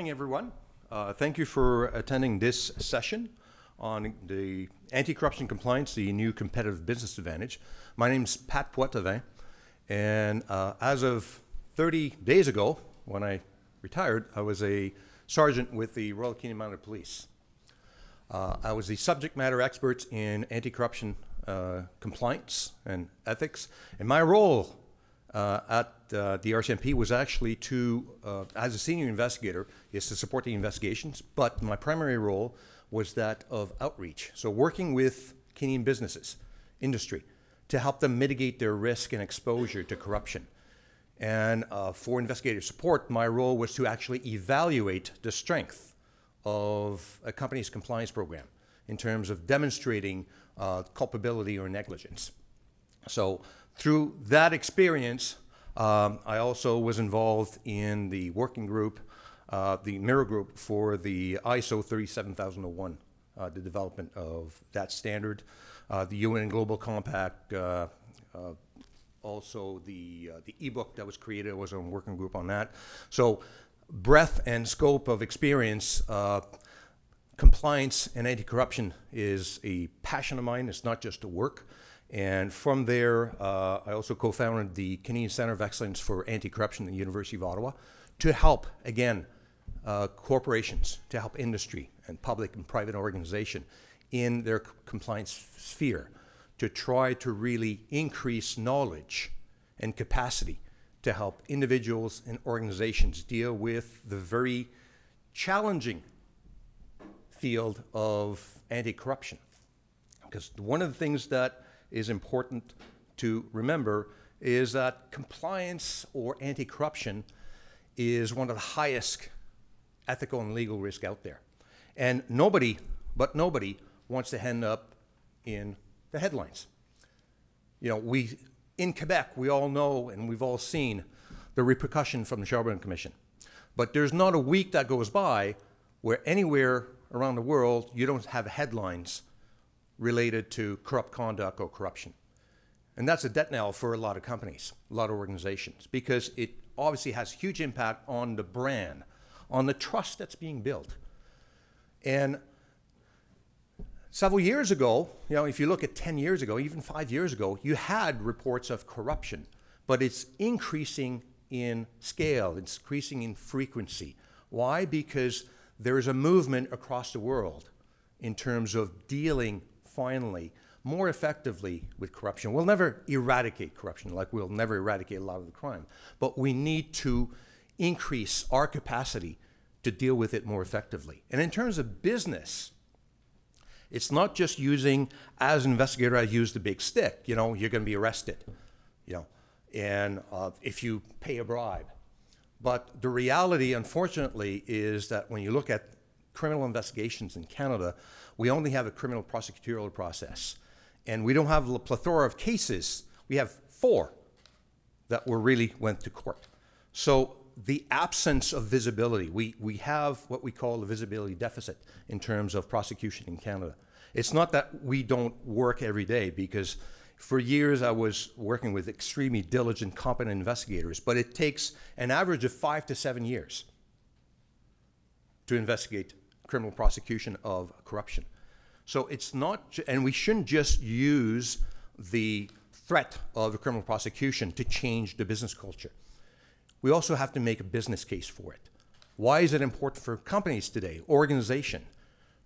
morning, everyone. Thank you for attending this session on the anti-corruption compliance, the new competitive business advantage. My name is Patric Poitevin, and as of 30 days ago, when I retired, I was a sergeant with the Royal Canadian Mounted Police. I was the subject matter expert in anti-corruption compliance and ethics, and my role at the RCMP was actually to, as a senior investigator, is to support the investigations, but my primary role was that of outreach. So working with Canadian businesses, industry, to help them mitigate their risk and exposure to corruption. And for investigative support, my role was to actually evaluate the strength of a company's compliance program in terms of demonstrating culpability or negligence. So through that experience, I also was involved in the working group, the mirror group for the ISO 37001, the development of that standard, the UN Global Compact, also the ebook that was created. I was on a working group on that. So breadth and scope of experience, compliance and anti-corruption is a passion of mine. It's not just a work. And from there, I also co-founded the Canadian Centre of Excellence for Anti-Corruption at the University of Ottawa to help, again, corporations, to help industry and public and private organization in their compliance sphere to try to really increase knowledge and capacity to help individuals and organizations deal with the very challenging field of anti-corruption. Because one of the things that is important to remember is that compliance or anti-corruption is one of the highest ethical and legal risk out there. And nobody wants to end up in the headlines. You know, in Quebec, we all know and we've all seen the repercussion from the Charbonneau Commission. But there's not a week that goes by where anywhere around the world you don't have headlines related to corrupt conduct or corruption. And that's a death knell for a lot of companies, a lot of organizations, because it obviously has huge impact on the brand, on the trust that's being built. And several years ago, you know, if you look at 10 years ago, even 5 years ago, you had reports of corruption, but it's increasing in scale, it's increasing in frequency. Why? Because there is a movement across the world in terms of dealing finally more effectively with corruption. We'll never eradicate corruption, like we'll never eradicate a lot of the crime, but we need to increase our capacity to deal with it more effectively. And in terms of business, it's not just using, as an investigator, I use the big stick. You know, you're going to be arrested, you know, and if you pay a bribe. But the reality, unfortunately, is that when you look at criminal investigations in Canada, we only have a criminal prosecutorial process. And we don't have a plethora of cases. We have 4 that really went to court. So the absence of visibility, we have what we call a visibility deficit in terms of prosecution in Canada. It's not that we don't work every day, because for years I was working with extremely diligent, competent investigators, but it takes an average of 5 to 7 years to investigate criminal prosecution of corruption. So it's not, and we shouldn't just use the threat of a criminal prosecution to change the business culture. We also have to make a business case for it. Why is it important for companies today, organization,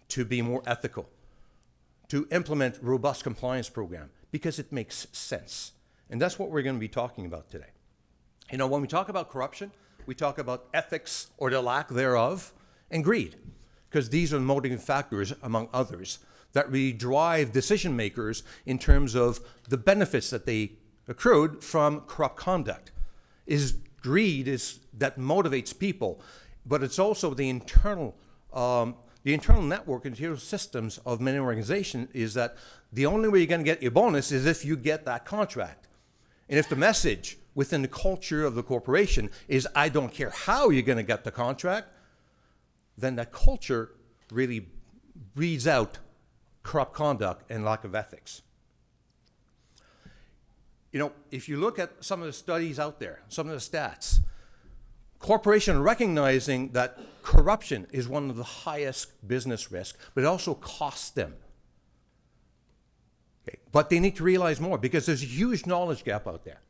to be more ethical, to implement robust compliance program? Because it makes sense. And that's what we're going to be talking about today. You know, when we talk about corruption, we talk about ethics or the lack thereof, and greed, because these are the motivating factors, among others, that really drive decision makers in terms of the benefits that they accrued from corrupt conduct. Greed is that motivates people, but it's also the internal network, internal systems of many organizations is that the only way you're going to get your bonus is if you get that contract. And if the message within the culture of the corporation is, I don't care how you're going to get the contract, then that culture really breeds out corrupt conduct and lack of ethics. You know, if you look at some of the studies out there, some of the stats, corporations recognizing that corruption is one of the highest business risks, but it also costs them. Okay. But they need to realize more because there's a huge knowledge gap out there.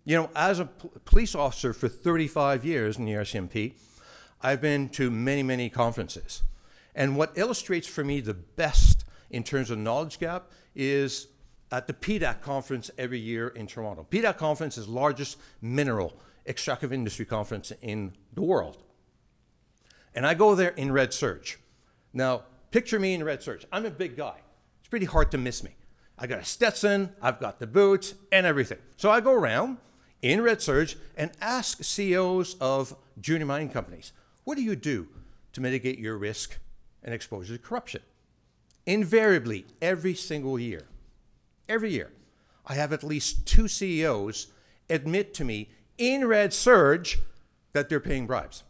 You know, as a police officer for 35 years in the RCMP, I've been to many, many conferences. And what illustrates for me the best in terms of knowledge gap is at the PECB conference every year in Toronto. PECB conference is the largest mineral extractive industry conference in the world. And I go there in red serge. Now, picture me in red serge. I'm a big guy. It's pretty hard to miss me. I got a Stetson, I've got the boots and everything. So I go around in red serge and ask CEOs of junior mining companies, what do you do to mitigate your risk and exposure to corruption? Invariably, every single year, I have at least 2 CEOs admit to me in red serge that they're paying bribes.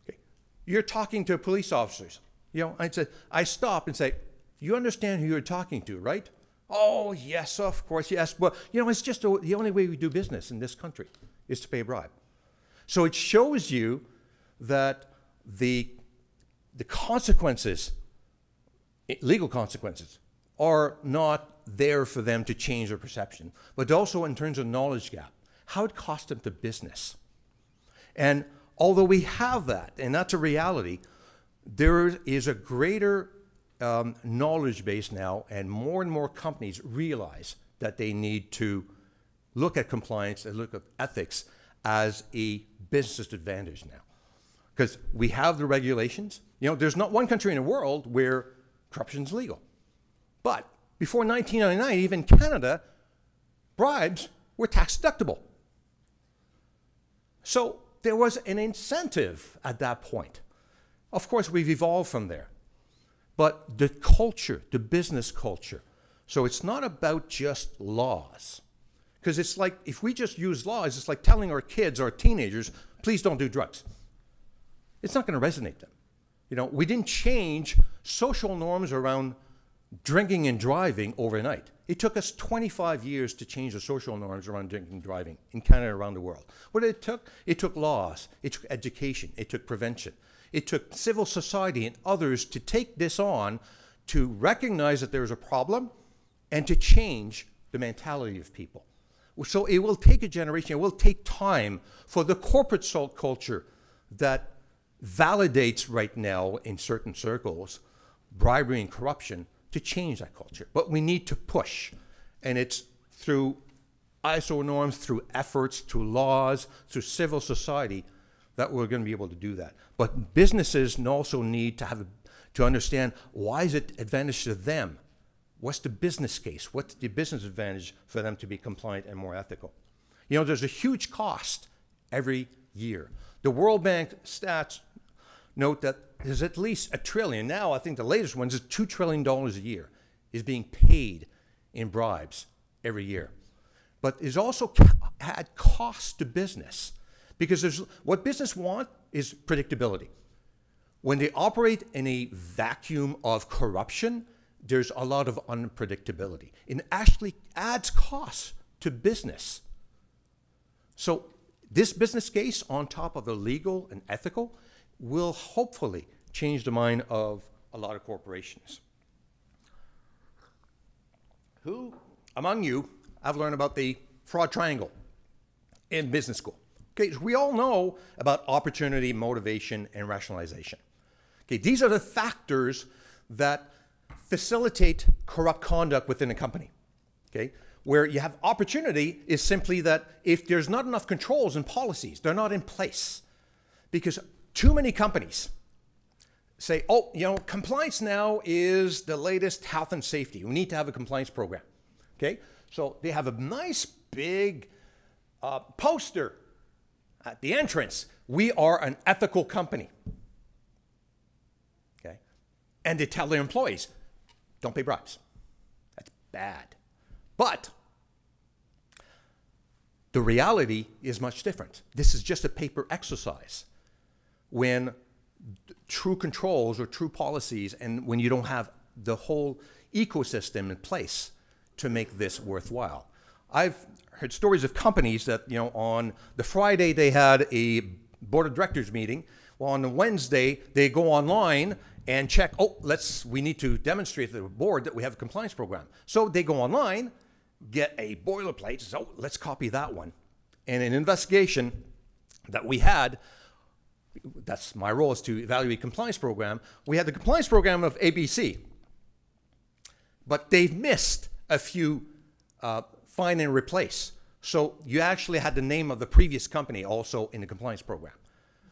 Okay. You're talking to police officers. You know, I stop and say, you understand who you're talking to, right? Oh, yes, of course, yes. But, you know, it's just the only way we do business in this country is to pay a bribe. So it shows you that the consequences, legal consequences, are not there for them to change their perception, but also in terms of knowledge gap, how it costs them to business. And although we have that, and that's a reality, there is a greater knowledge base now, and more companies realize that they need to look at compliance and look at ethics as a business advantage now. Because we have the regulations. You know, there's not one country in the world where corruption is legal. But before 1999, even Canada, bribes were tax deductible. So there was an incentive at that point. Of course, we've evolved from there. But the culture, the business culture, so it's not about just laws. Because it's like, if we just use laws, it's like telling our kids, our teenagers, please don't do drugs. It's not going to resonate them. You know, we didn't change social norms around drinking and driving overnight. It took us 25 years to change the social norms around drinking and driving in Canada and around the world. What it took laws, it took education, it took prevention. It took civil society and others to take this on, to recognize that there's a problem and to change the mentality of people. So it will take a generation, it will take time for the corporate culture that validates right now in certain circles bribery and corruption to change that culture. But we need to push, and it's through ISO norms, through efforts, through laws, through civil society that we're going to be able to do that. But businesses also need to understand, why is it advantage to them? What's the business case? What's the business advantage for them to be compliant and more ethical? You know, there's a huge cost every year. The World Bank stats note that there's at least $1 trillion. Now, I think the latest one is $2 trillion a year is being paid in bribes every year. But there's also had costs to business, because what business want is predictability. When they operate in a vacuum of corruption, there's a lot of unpredictability. It actually adds costs to business. So this business case, on top of the legal and ethical, will hopefully change the mind of a lot of corporations. Who among you have learned about the fraud triangle in business school? Okay, so we all know about opportunity, motivation, and rationalization. Okay, these are the factors that facilitate corrupt conduct within a company. Okay, where you have opportunity is simply that if there's not enough controls and policies, they're not in place. Because too many companies say, oh, you know, compliance now is the latest health and safety. We need to have a compliance program. Okay, so they have a nice big poster at the entrance. We are an ethical company. Okay, and they tell their employees, don't pay bribes. That's bad. But the reality is much different. This is just a paper exercise. When true controls or true policies, and when you don't have the whole ecosystem in place to make this worthwhile. I've heard stories of companies that, you know, on the Friday they had a board of directors meeting. Well, on the Wednesday, they go online and check, oh, we need to demonstrate to the board that we have a compliance program. So they go online, get a boilerplate, so let's copy that one. And an investigation that we had, that's my role, is to evaluate compliance program. We had the compliance program of ABC, but they've missed a few find and replace. So you actually had the name of the previous company also in the compliance program.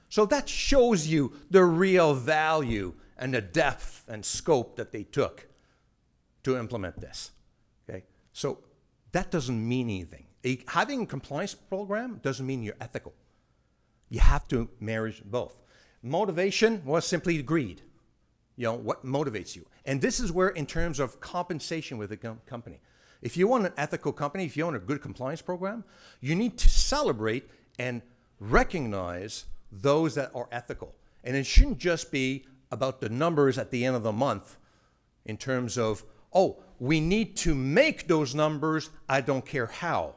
So that shows you the real value and the depth and scope that they took to implement this. Okay? So that doesn't mean anything. Having a compliance program doesn't mean you're ethical. You have to marry both. Motivation was simply greed. You know, what motivates you? And this is where, in terms of compensation with a company, if you want an ethical company, if you want a good compliance program, you need to celebrate and recognize those that are ethical. And it shouldn't just be about the numbers at the end of the month in terms of, oh, we need to make those numbers, I don't care how.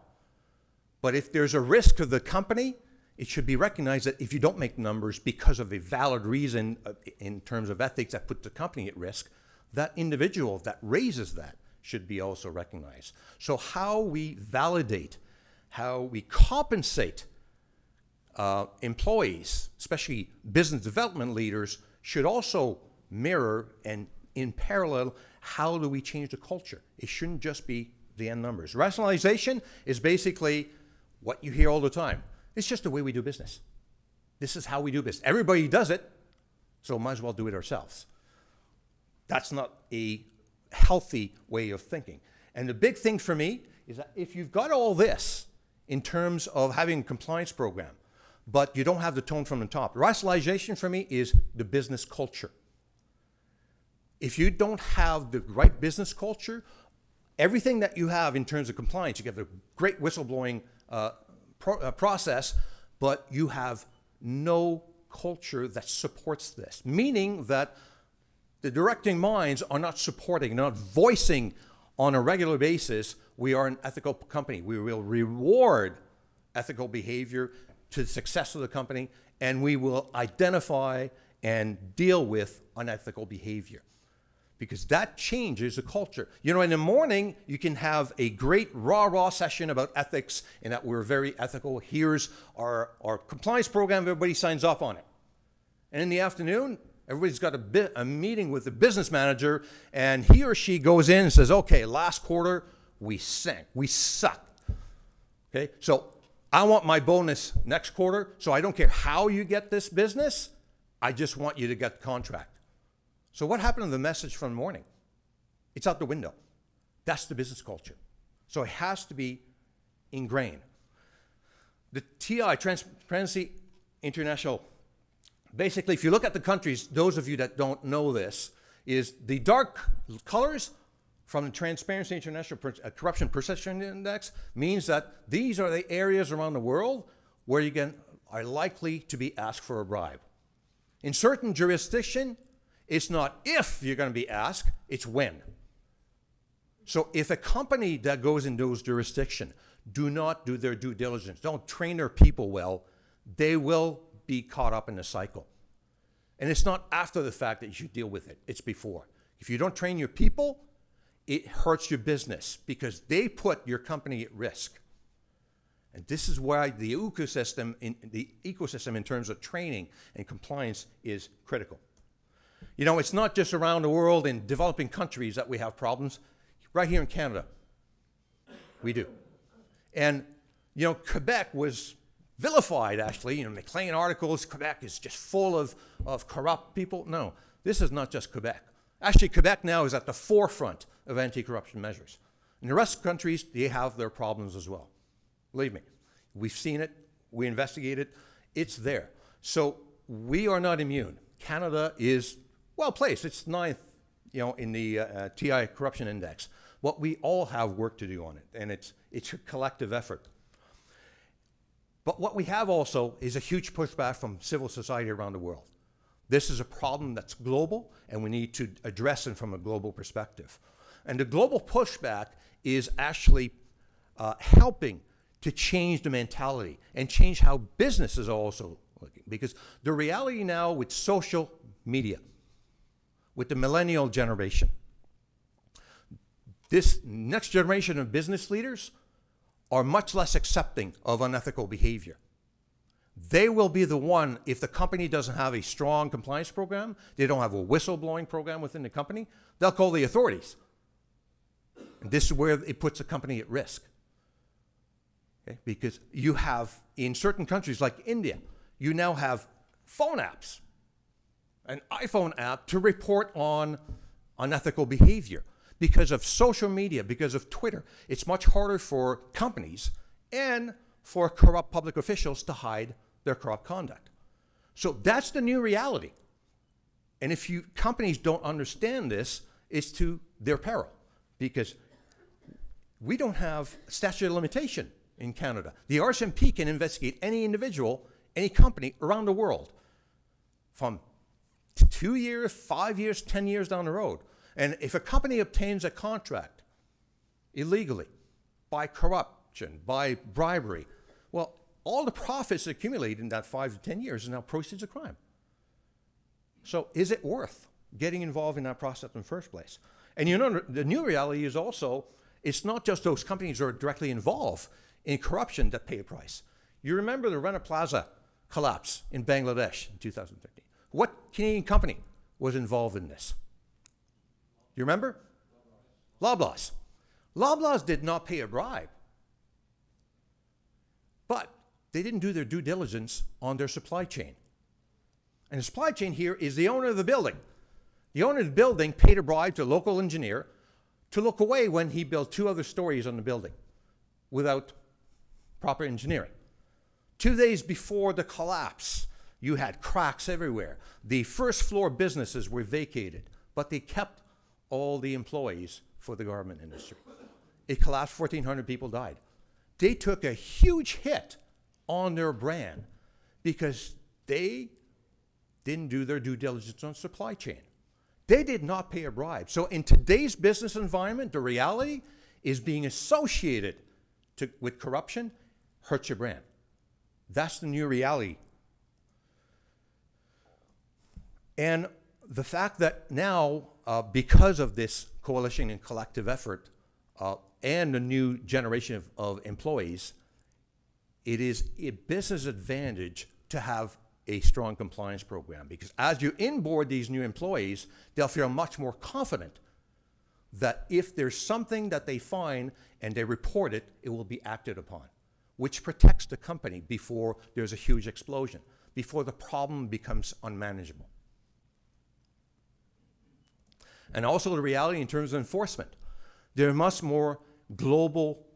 But if there's a risk to the company, it should be recognized that if you don't make numbers because of a valid reason in terms of ethics that put the company at risk, that individual that raises that should be also recognized. So how we validate, how we compensate employees, especially business development leaders, should also mirror, and in parallel, how do we change the culture? It shouldn't just be the end numbers. Rationalization is basically what you hear all the time. It's just the way we do business. This is how we do business. Everybody does it, so might as well do it ourselves. That's not a healthy way of thinking. And the big thing for me is that if you've got all this in terms of having a compliance program, but you don't have the tone from the top, rationalization for me is the business culture. If you don't have the right business culture, everything that you have in terms of compliance, you get a great whistleblowing process, but you have no culture that supports this, meaning that the directing minds are not supporting, not voicing on a regular basis, we are an ethical company. We will reward ethical behavior to the success of the company, and we will identify and deal with unethical behavior, because that changes the culture. You know, in the morning, you can have a great rah-rah session about ethics and that we're very ethical. Here's our compliance program, everybody signs off on it. And in the afternoon, everybody's got a meeting with the business manager, and he or she goes in and says, okay, last quarter, we sank, we sucked. Okay, so I want my bonus next quarter, so I don't care how you get this business, I just want you to get the contract. So what happened to the message from the morning? It's out the window. That's the business culture. So it has to be ingrained. The TI, Transparency International, basically, if you look at the countries, those of you that don't know this, is the dark colors from the Transparency International Corruption Perception Index means that these are the areas around the world where you are likely to be asked for a bribe. In certain jurisdictions, it's not if you're going to be asked, it's when. So if a company that goes in those jurisdictions do not do their due diligence, don't train their people well, they will be caught up in the cycle. And it's not after the fact that you should deal with it, it's before. If you don't train your people, it hurts your business because they put your company at risk. And this is why the ecosystem in terms of training and compliance is critical. You know, it's not just around the world in developing countries that we have problems. Right here in Canada, we do. And, you know, Quebec was vilified, actually. You know, McLean articles, Quebec is just full of corrupt people. No, this is not just Quebec. Actually, Quebec now is at the forefront of anti-corruption measures. In the rest of the countries, they have their problems as well. Believe me, we've seen it, we investigate it, it's there. So we are not immune. Canada is well placed. It's 9th, you know, in the TI Corruption Index. But we all have work to do on it, and it's a collective effort. But what we have also is a huge pushback from civil society around the world. This is a problem that's global, and we need to address it from a global perspective. And the global pushback is actually helping to change the mentality and change how business is also looking. Because the reality now with social media, with the millennial generation, this next generation of business leaders are much less accepting of unethical behavior. They will be the one, if the company doesn't have a strong compliance program, they don't have a whistleblowing program within the company, they'll call the authorities. And this is where it puts the company at risk. Okay? Because you have, in certain countries like India, you now have phone apps, an iPhone app to report on unethical behavior. Because of social media, because of Twitter, it's much harder for companies and for corrupt public officials to hide their corrupt conduct. So that's the new reality. And if companies don't understand this, it's to their peril, because we don't have statute of limitation in Canada. The RCMP can investigate any individual, any company around the world from 2 years, 5 years, 10 years down the road. And if a company obtains a contract illegally, by corruption, by bribery, well, all the profits accumulated in that 5 to 10 years are now proceeds of crime. So is it worth getting involved in that process in the first place? And you know, the new reality is also, it's not just those companies that are directly involved in corruption that pay a price. You remember the Rana Plaza collapse in Bangladesh in 2013. What Canadian company was involved in this? You remember? Loblaws. Loblaws did not pay a bribe, but they didn't do their due diligence on their supply chain. And the supply chain here is the owner of the building. The owner of the building paid a bribe to a local engineer to look away when he built 2 other stories on the building without proper engineering. 2 days before the collapse, you had cracks everywhere. The first floor businesses were vacated, but they kept all the employees for the garment industry. It collapsed, 1,400 people died. They took a huge hit on their brand because they didn't do their due diligence on supply chain. They did not pay a bribe. So in today's business environment, the reality is being associated with corruption hurts your brand. That's the new reality. And the fact that now, because of this coalition and collective effort and the new generation of employees, it is a business advantage to have a strong compliance program, because as you inboard these new employees, they'll feel much more confident that if there's something that they find and they report it, it will be acted upon, which protects the company before there's a huge explosion, before the problem becomes unmanageable. And also the reality in terms of enforcement. There must more global,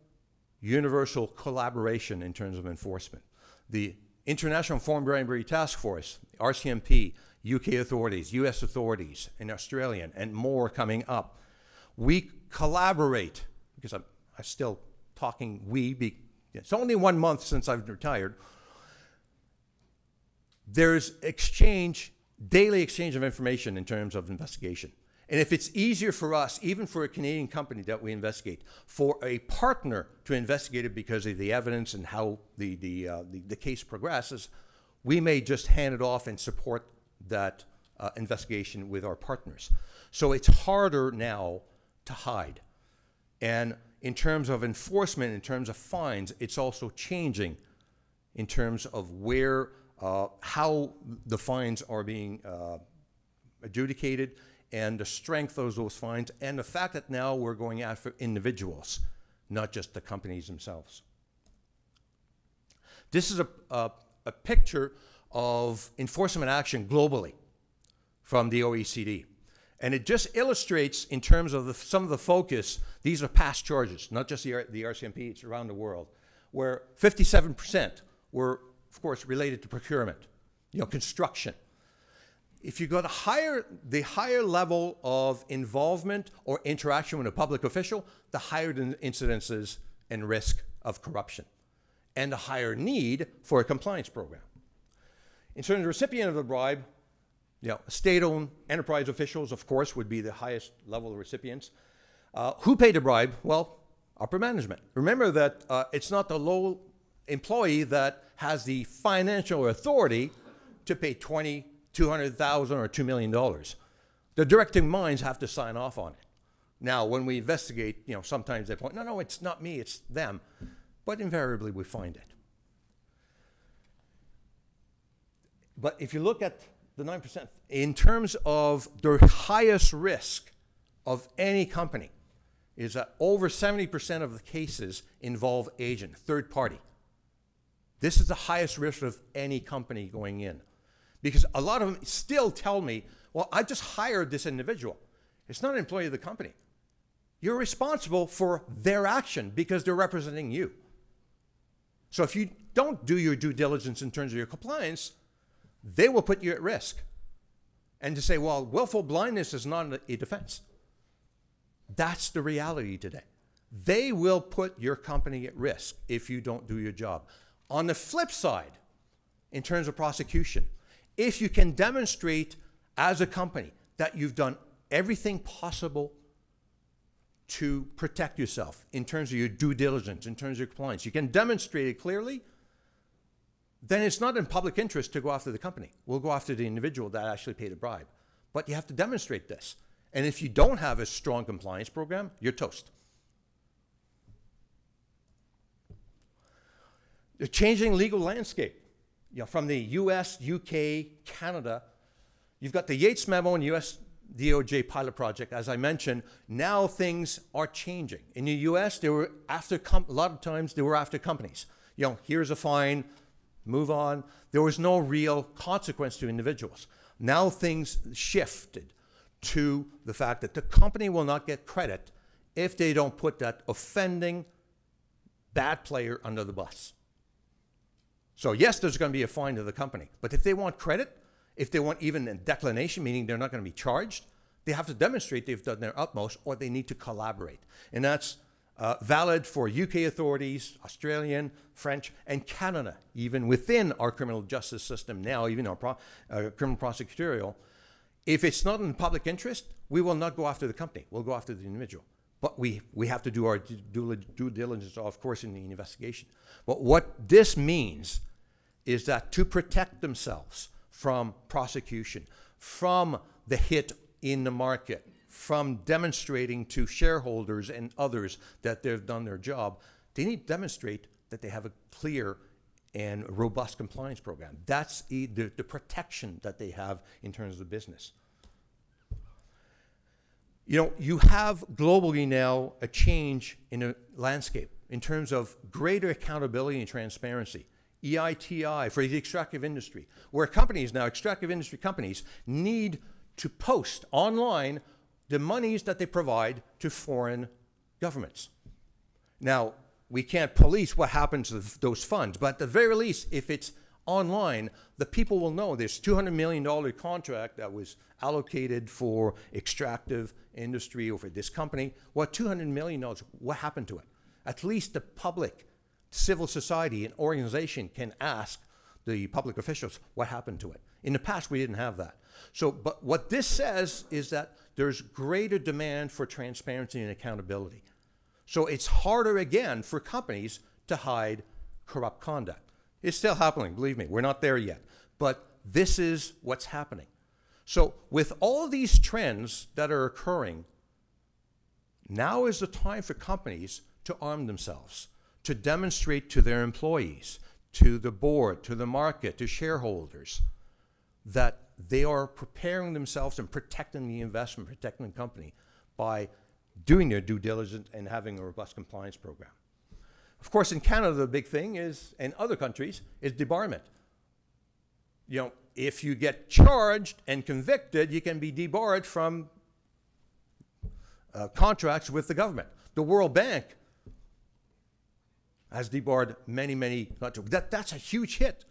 universal collaboration in terms of enforcement. The International Foreign Bribery Task Force, RCMP, UK authorities, US authorities, and Australian, and more coming up. We collaborate, because I'm still talking it's only 1 month since I've retired. There's daily exchange of information in terms of investigation. And if it's easier for us, even for a Canadian company that we investigate, for a partner to investigate it because of the evidence and how the case progresses, we may just hand it off and support that investigation with our partners. So it's harder now to hide. And in terms of enforcement, in terms of fines, it's also changing in terms of how the fines are being adjudicated, and the strength of those fines, and the fact that now we're going after individuals, not just the companies themselves. This is a picture of enforcement action globally from the OECD. And it just illustrates, in terms of some of the focus, these are past charges, not just the RCMP, it's around the world, where 57% were, of course, related to procurement, construction. If you go to the higher level of involvement or interaction with a public official, the higher the incidences and risk of corruption, and the higher need for a compliance program. In terms of the recipient of the bribe, state-owned enterprise officials, of course, would be the highest level of recipients. Who paid the bribe? Well, Upper management. Remember that it's not the low employee that has the financial authority to pay $20,000, $200,000 or $2 million. The directing minds have to sign off on it. Now, when we investigate, sometimes they point, no, it's not me, it's them. But invariably, we find it. But if you look at the 9%, in terms of the highest risk of any company, is that over 70% of the cases involve agent, third party. This is the highest risk of any company going in. Because a lot of them still tell me, well, I just hired this individual. It's not an employee of the company. You're responsible for their action because they're representing you. So if you don't do your due diligence in terms of your compliance, they will put you at risk. And to say, well, willful blindness is not a defense. That's the reality today. They will put your company at risk if you don't do your job. On the flip side, in terms of prosecution, if you can demonstrate as a company that you've done everything possible to protect yourself in terms of your due diligence, in terms of your compliance, you can demonstrate it clearly, then it's not in public interest to go after the company. We'll go after the individual that actually paid a bribe. But you have to demonstrate this. And if you don't have a strong compliance program, you're toast. The changing legal landscape, from the US, UK, Canada, you've got the Yates Memo and US DOJ pilot project. As I mentioned, now things are changing. In the US, they were after a lot of times they were after companies. Here's a fine, move on. There was no real consequence to individuals. Now things shifted to the fact that the company will not get credit if they don't put that offending bad player under the bus. So yes, there's going to be a fine to the company, but if they want credit, if they want even a declination, meaning they're not going to be charged, they have to demonstrate they've done their utmost, or they need to collaborate. And that's valid for UK authorities, Australian, French, and Canada, even within our criminal justice system now, even our criminal prosecutorial. If it's not in the public interest, we will not go after the company. We'll go after the individual. But we have to do our due diligence, of course, in the investigation. But what this means is that to protect themselves from prosecution, from the hit in the market, from demonstrating to shareholders and others that they've done their job, they need to demonstrate that they have a clear and robust compliance program. That's the protection that they have in terms of the business. You have globally now a change in the landscape in terms of greater accountability and transparency. EITI for the extractive industry, where companies now, extractive industry companies, need to post online the monies that they provide to foreign governments. Now, we can't police what happens to those funds, but at the very least, if it's online, the people will know this $200 million contract that was allocated for extractive industry or for this company. What $200 million, what happened to it? At least the public, civil society, and organization can ask the public officials what happened to it. In the past, we didn't have that. But what this says is that there's greater demand for transparency and accountability. So it's harder again for companies to hide corrupt conduct. It's still happening, believe me, we're not there yet. But this is what's happening. So with all these trends that are occurring, now is the time for companies to arm themselves, to demonstrate to their employees, to the board, to the market, to shareholders, that they are preparing themselves and protecting the investment, protecting the company by doing their due diligence and having a robust compliance program. Of course, in Canada, the big thing is, and other countries, is debarment. If you get charged and convicted, you can be debarred from contracts with the government. The World Bank has debarred many contracts. That's a huge hit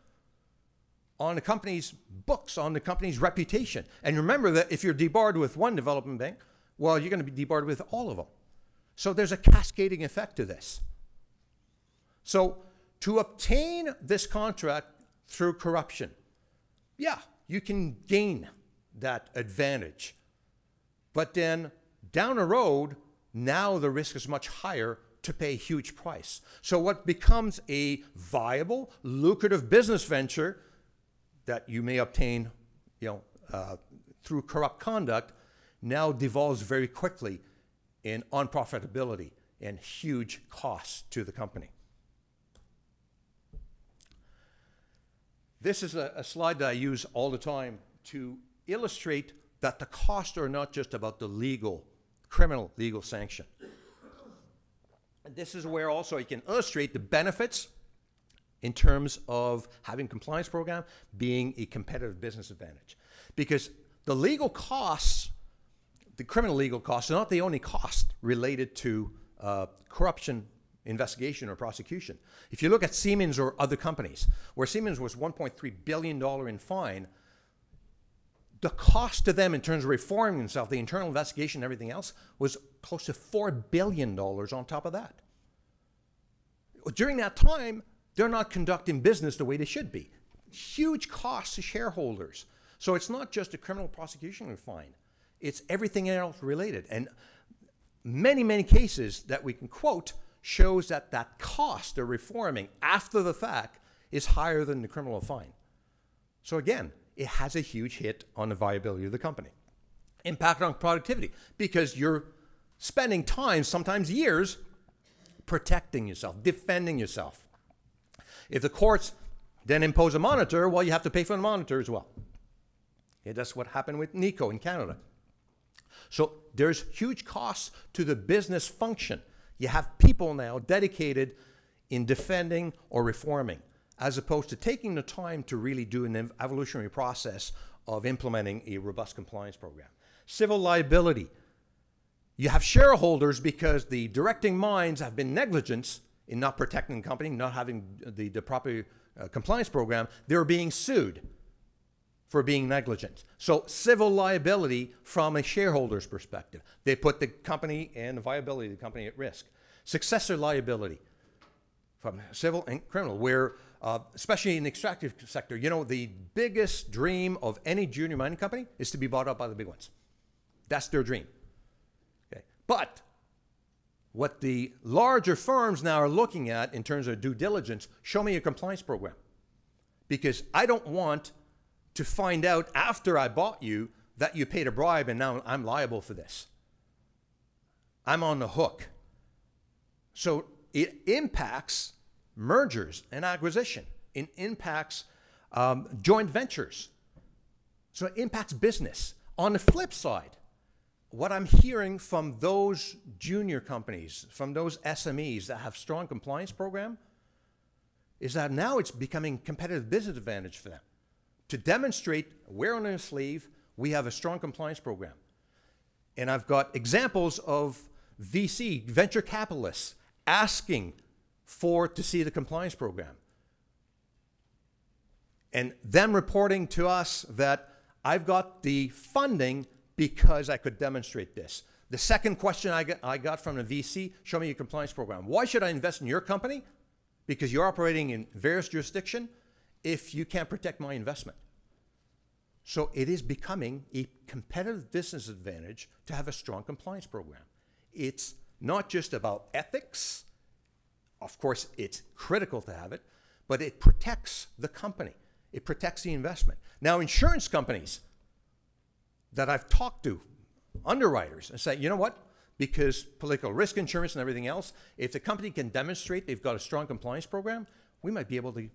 on the company's books, on the company's reputation. And remember that if you're debarred with one development bank, well, you're going to be debarred with all of them. So there's a cascading effect to this. So to obtain this contract through corruption, yeah, you can gain that advantage. But then down the road, now the risk is much higher to pay a huge price. So what becomes a viable, lucrative business venture that you may obtain, through corrupt conduct, now devolves very quickly in unprofitability and huge costs to the company. This is a slide that I use all the time to illustrate that the costs are not just about the criminal legal sanction. And this is where also you can illustrate the benefits in terms of having a compliance program being a competitive business advantage. Because the legal costs, the criminal legal costs, are not the only cost related to corruption investigation or prosecution. If you look at Siemens or other companies, where Siemens was $1.3 billion in fine, the cost to them in terms of reforming themselves, the internal investigation and everything else, was close to $4 billion on top of that. During that time, they're not conducting business the way they should be. Huge costs to shareholders. So it's not just a criminal prosecution and fine. It's everything else related. And many, many cases that we can quote shows that that cost of reforming after the fact is higher than the criminal fine. So again, it has a huge hit on the viability of the company. Impact on productivity, because you're spending time, sometimes years, protecting yourself, defending yourself. If the courts then impose a monitor, well, you have to pay for the monitor as well. Yeah, that's what happened with Nico in Canada. So there's huge costs to the business function. You have people now dedicated in defending or reforming, as opposed to taking the time to really do an evolutionary process of implementing a robust compliance program. Civil liability. You have shareholders because the directing minds have been negligent in not protecting the company, not having the proper compliance program. They're being sued for being negligent. So civil liability from a shareholder's perspective. They put the company and the viability of the company at risk. Successor liability from civil and criminal, where especially in the extractive sector, the biggest dream of any junior mining company is to be bought up by the big ones. That's their dream. Okay. But what the larger firms now are looking at in terms of due diligence, show me a compliance program. Because I don't want to find out after I bought you that you paid a bribe and now I'm liable for this. I'm on the hook. So it impacts mergers and acquisition. It impacts joint ventures. So it impacts business. On the flip side, what I'm hearing from those junior companies, from those SMEs that have strong compliance program, is that now it's becoming competitive business advantage for them to demonstrate wear on their sleeve, we have a strong compliance program. And I've got examples of VC, venture capitalists, asking to see the compliance program. And them reporting to us that I've got the funding because I could demonstrate this. The second question I got from a VC, show me your compliance program. Why should I invest in your company? Because you're operating in various jurisdictions if you can't protect my investment. So it is becoming a competitive business advantage to have a strong compliance program. It's not just about ethics. Of course, it's critical to have it, but it protects the company. It protects the investment. Now, insurance companies that I've talked to, underwriters, and say, you know what? Because political risk insurance and everything else, if the company can demonstrate they've got a strong compliance program, we might be able to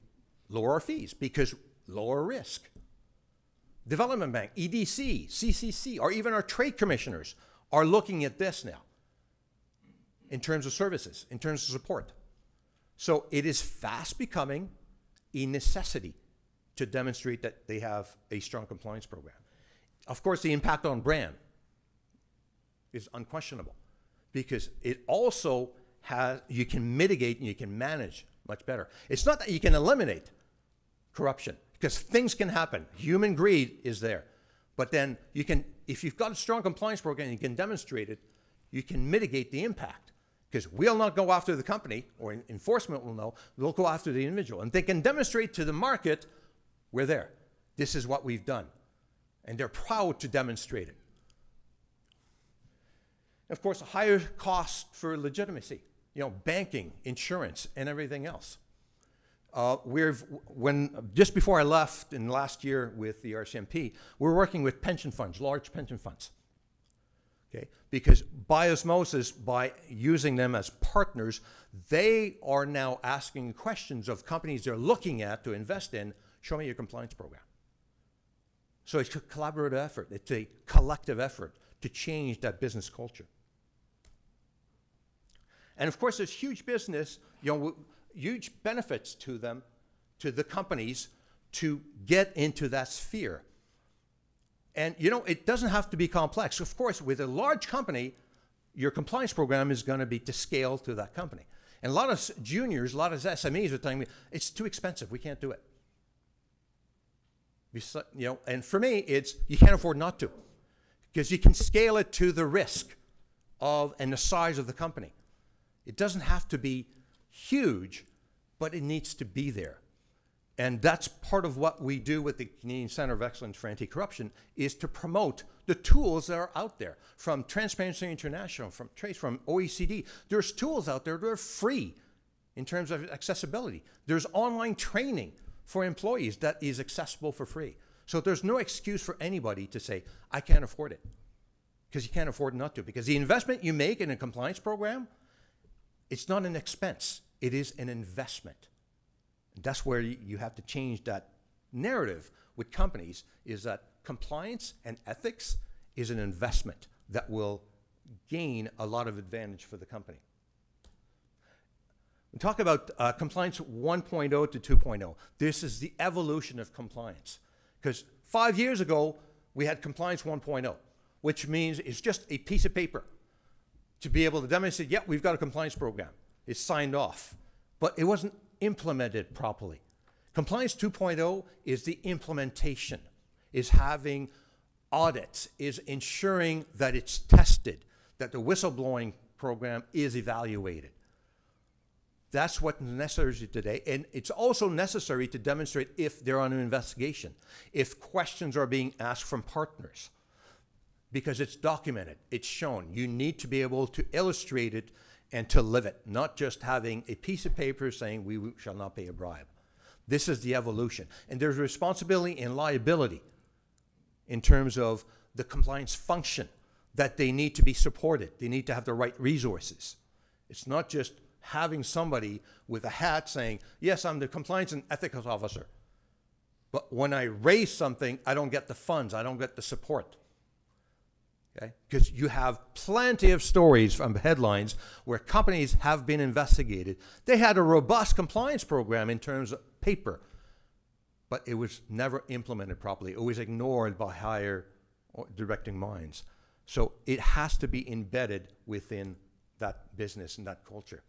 lower our fees because lower risk. Development Bank, EDC, CCC, or even our trade commissioners are looking at this now in terms of services, in terms of support. So it is fast becoming a necessity to demonstrate that they have a strong compliance program. Of course, the impact on brand is unquestionable because it also has, you can mitigate and you can manage much better. It's not that you can eliminate corruption because things can happen. Human greed is there. But then you can, if you've got a strong compliance program and you can demonstrate it, you can mitigate the impact. Because we'll not go after the company, or enforcement will know, they'll go after the individual. And they can demonstrate to the market, we're there. This is what we've done. And they're proud to demonstrate it. Of course, a higher cost for legitimacy. banking, insurance, and everything else. Just before I left in last year with the RCMP, we're working with pension funds, large pension funds. Okay? Because by osmosis, by using them as partners, they are now asking questions of companies they're looking at to invest in. Show me your compliance program. So it's a collaborative effort. It's a collective effort to change that business culture. And of course, there's huge business, huge benefits to them, to the companies, to get into that sphere. And it doesn't have to be complex. Of course, with a large company, your compliance program is going to be to scale to that company. And a lot of juniors, a lot of SMEs are telling me, it's too expensive, we can't do it. And for me, it's you can't afford not to, because you can scale it to the risk of and the size of the company. It doesn't have to be huge, but it needs to be there. And that's part of what we do with the Canadian Centre of Excellence for Anti-Corruption, is to promote the tools that are out there, from Transparency International, from Trace, from OECD. There's tools out there that are free in terms of accessibility. There's online training for employees that is accessible for free. So there's no excuse for anybody to say, I can't afford it, because you can't afford not to. Because the investment you make in a compliance program, it's not an expense, it is an investment. And that's where you have to change that narrative with companies, is that compliance and ethics is an investment that will gain a lot of advantage for the company. We talk about compliance 1.0 to 2.0. This is the evolution of compliance. Because 5 years ago, we had compliance 1.0, which means it's just a piece of paper to be able to demonstrate, yeah, we've got a compliance program. It's signed off. But it wasn't implemented properly. Compliance 2.0 is the implementation, is having audits, is ensuring that it's tested, that the whistleblowing program is evaluated. That's what's necessary today. And it's also necessary to demonstrate if they're on an investigation, if questions are being asked from partners, because it's documented, it's shown. You need to be able to illustrate it and to live it, not just having a piece of paper saying we shall not pay a bribe. This is the evolution. And there's responsibility and liability in terms of the compliance function, that they need to be supported. They need to have the right resources. It's not just having somebody with a hat saying, yes, I'm the compliance and ethics officer. But when I raise something, I don't get the funds, I don't get the support. Okay? Because you have plenty of stories from headlines where companies have been investigated. They had a robust compliance program in terms of paper, but it was never implemented properly. It was ignored by higher directing minds. So it has to be embedded within that business and that culture.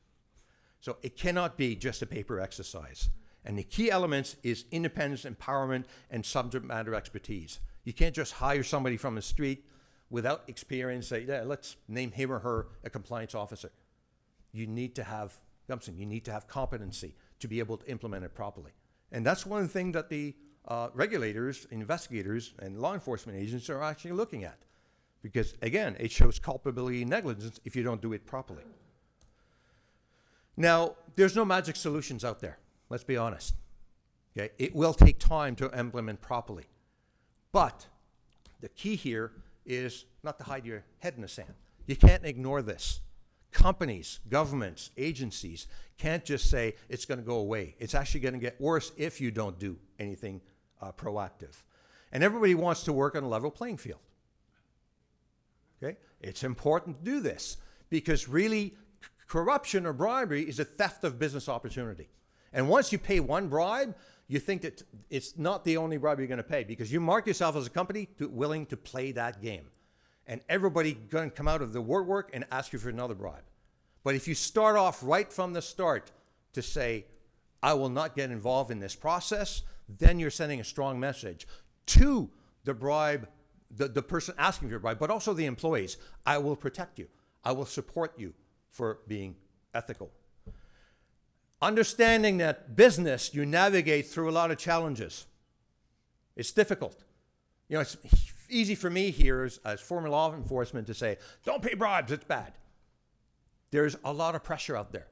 So it cannot be just a paper exercise. And the key elements is independence, empowerment, and subject matter expertise. You can't just hire somebody from the street without experience, say, yeah, let's name him or her a compliance officer. You need to have something. You need to have competency to be able to implement it properly. And that's one thing that the regulators, investigators, and law enforcement agents are actually looking at. Because, again, it shows culpability and negligence if you don't do it properly. Now, there's no magic solutions out there. Let's be honest. Okay? It will take time to implement properly. But the key here is not to hide your head in the sand. You can't ignore this. Companies, governments, agencies can't just say it's going to go away. It's actually going to get worse if you don't do anything proactive. And everybody wants to work on a level playing field. Okay? It's important to do this because really corruption or bribery is a theft of business opportunity. And once you pay one bribe, you think that it's not the only bribe you're going to pay because you mark yourself as a company willing to play that game. And everybody going to come out of the work and ask you for another bribe. But if you start off right from the start to say, I will not get involved in this process, then you're sending a strong message to the bribe, the person asking for your bribe, but also the employees. I will protect you. I will support you for being ethical. Understanding that business, you navigate through a lot of challenges. It's difficult. You know, it's easy for me here as former law enforcement to say, don't pay bribes, it's bad. There's a lot of pressure out there.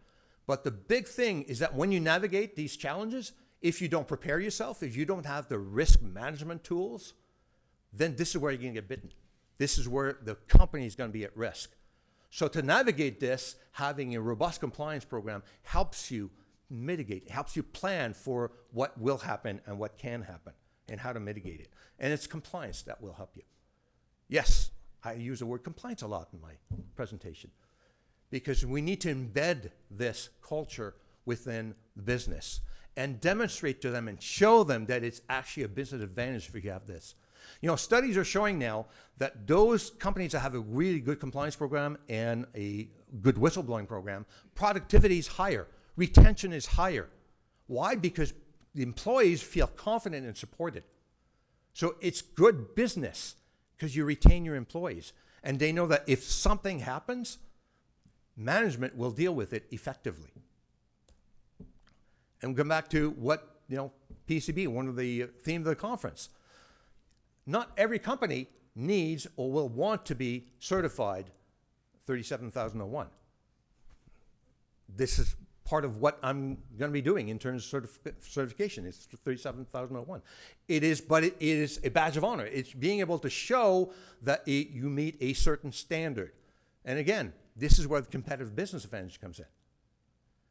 But the big thing is that when you navigate these challenges, if you don't prepare yourself, if you don't have the risk management tools, then this is where you're going to get bitten. This is where the company is going to be at risk. So to navigate this, having a robust compliance program helps you mitigate, helps you plan for what will happen and what can happen and how to mitigate it. And it's compliance that will help you. Yes, I use the word compliance a lot in my presentation because we need to embed this culture within the business and demonstrate to them and show them that it's actually a business advantage if you have this. You know, studies are showing now that those companies that have a really good compliance program and a good whistleblowing program, productivity is higher, retention is higher. Why? Because the employees feel confident and supported. So it's good business because you retain your employees. And they know that if something happens, management will deal with it effectively. And we'll come back to what, you know, PECB, one of the themes of the conference. Not every company needs or will want to be certified 37001. This is part of what I'm going to be doing in terms of certification. It's 37001. It is, but it is a badge of honor. It's being able to show that you meet a certain standard. And again, this is where the competitive business advantage comes in.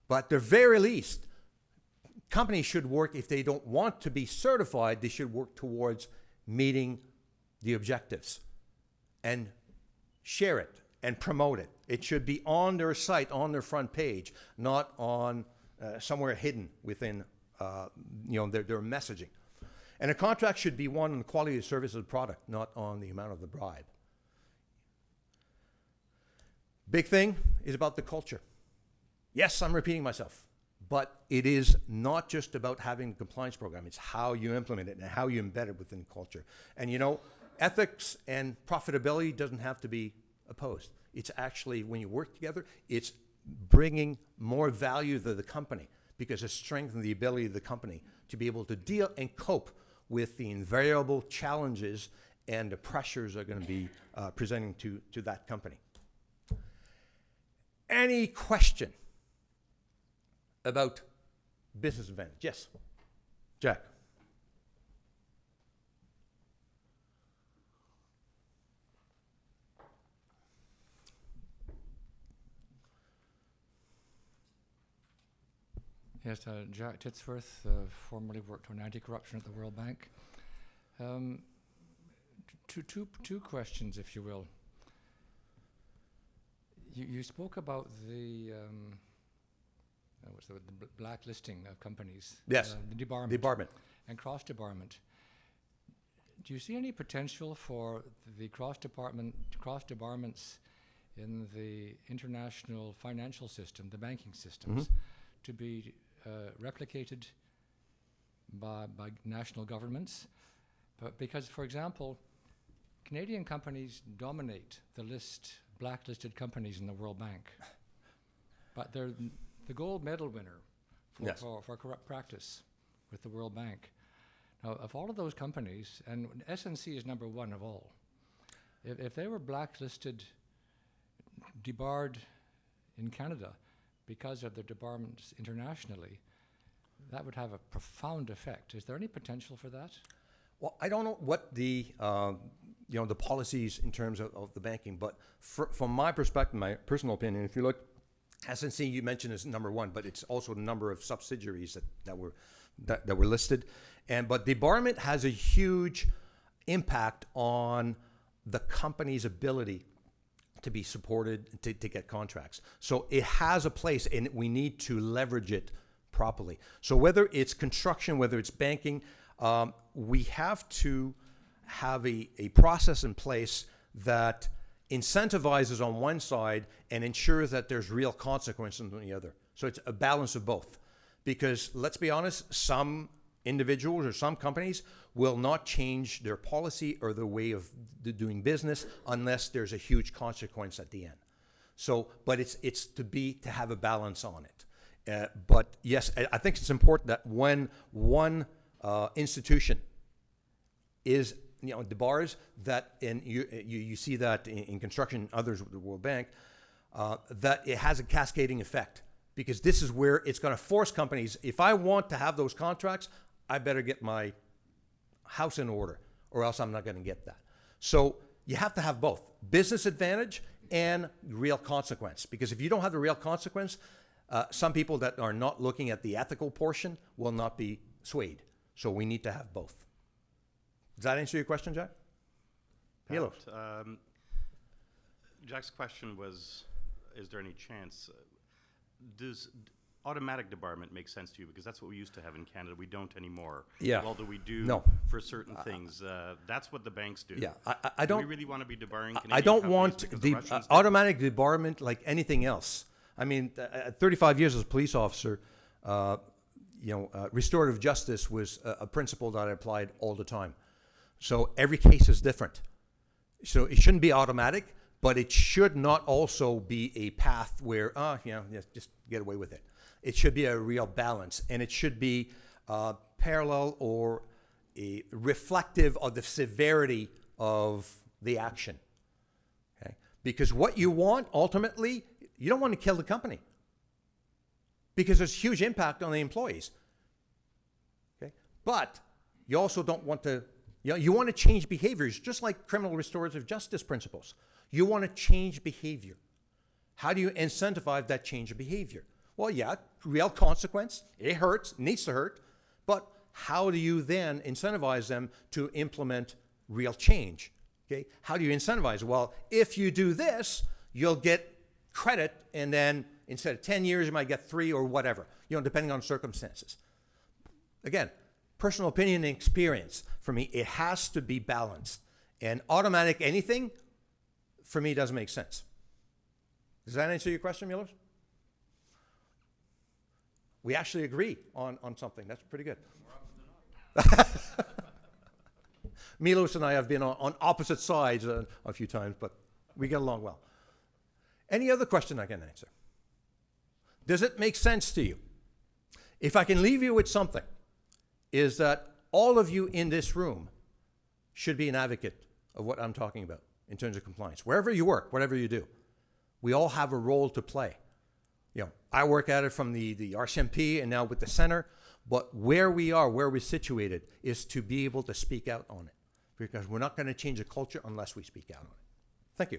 But at the very least, companies should work, if they don't want to be certified, they should work towards meeting the objectives and share it and promote it. It should be on their site, on their front page, not on somewhere hidden within you know, their messaging. And a contract should be won on the quality of the service of the product, not on the amount of the bribe. Big thing is about the culture. Yes, I'm repeating myself. But it is not just about having a compliance program. It's how you implement it and how you embed it within culture. And you know, ethics and profitability doesn't have to be opposed. It's actually, when you work together, it's bringing more value to the company because it strengthens the ability of the company to be able to deal and cope with the invariable challenges and the pressures that are going to be presenting to that company. Any question about business advantage? Yes, Jack. Yes, Jack Titsworth, formerly worked on anti-corruption at the World Bank. Two questions, if you will. You spoke about the what's the blacklisting of companies. Yes. The debarment. Debarment. And cross-debarment. Do you see any potential for the cross-debarments in the international financial system, the banking systems, to be replicated by national governments? But because, for example, Canadian companies dominate the blacklisted companies in the World Bank. But they're the gold medal winner for corrupt practice with the World Bank. Now, of all of those companies, and SNC is number one of all, if they were blacklisted, debarred in Canada because of their debarments internationally, that would have a profound effect. Is there any potential for that? Well, I don't know what the you know, the policies in terms of the banking, but from my perspective, my personal opinion, if you look, SNC you mentioned is number one, but it's also the number of subsidiaries that were listed, but debarment has a huge impact on the company's ability to be supported to get contracts. So it has a place, and we need to leverage it properly. So whether it's construction, whether it's banking, we have to have a process in place that incentivizes on one side and ensures that there's real consequences on the other. So it's a balance of both. Because let's be honest, some individuals or some companies will not change their policy or their way of doing business unless there's a huge consequence at the end. So, but it's to have a balance on it. But yes, I think it's important that when one institution is, you know, debars that, and you see that in construction, others with the World Bank, that it has a cascading effect, because this is where it's going to force companies, if I want to have those contracts, I better get my house in order, or else I'm not going to get that. So you have to have both business advantage and real consequence, because if you don't have the real consequence, some people that are not looking at the ethical portion will not be swayed. So we need to have both. Does that answer your question, Jack? Pat, Jack's question was, is there any chance, does automatic debarment make sense to you? Because that's what we used to have in Canada. We don't anymore. Yeah. Well, do we do No. for certain things? That's what the banks do. Yeah, I don't. Do we really want to be debarring Canadian I don't companies want because the Russians do? automatic debarment like anything else. I mean, 35 years as a police officer, restorative justice was a principle that I applied all the time. So every case is different. So it shouldn't be automatic, but it should not also be a path where, just get away with it. It should be a real balance, and it should be parallel or reflective of the severity of the action. Okay? Because what you want, ultimately, you don't want to kill the company, because there's huge impact on the employees. Okay? But you also don't want to, you want to change behaviors, just like criminal restorative justice principles. You want to change behavior. How do you incentivize that change of behavior? Well, yeah, real consequence. It hurts, needs to hurt. But how do you then incentivize them to implement real change? Okay? How do you incentivize? Well, if you do this, you'll get credit, and then instead of 10 years, you might get 3 or whatever, depending on circumstances. Again, personal opinion and experience. For me, it has to be balanced. And automatic anything, for me, doesn't make sense. Does that answer your question, Mueller? We actually agree on something. That's pretty good. Milos and I have been on opposite sides a few times, but we get along well. Any other question I can answer? Does it make sense to you? If I can leave you with something, is that all of you in this room should be an advocate of what I'm talking about in terms of compliance. Wherever you work, whatever you do, we all have a role to play. I work at it from the RCMP and now with the center, but where we are, where we're situated, is to be able to speak out on it, because we're not going to change the culture unless we speak out on it. Thank you.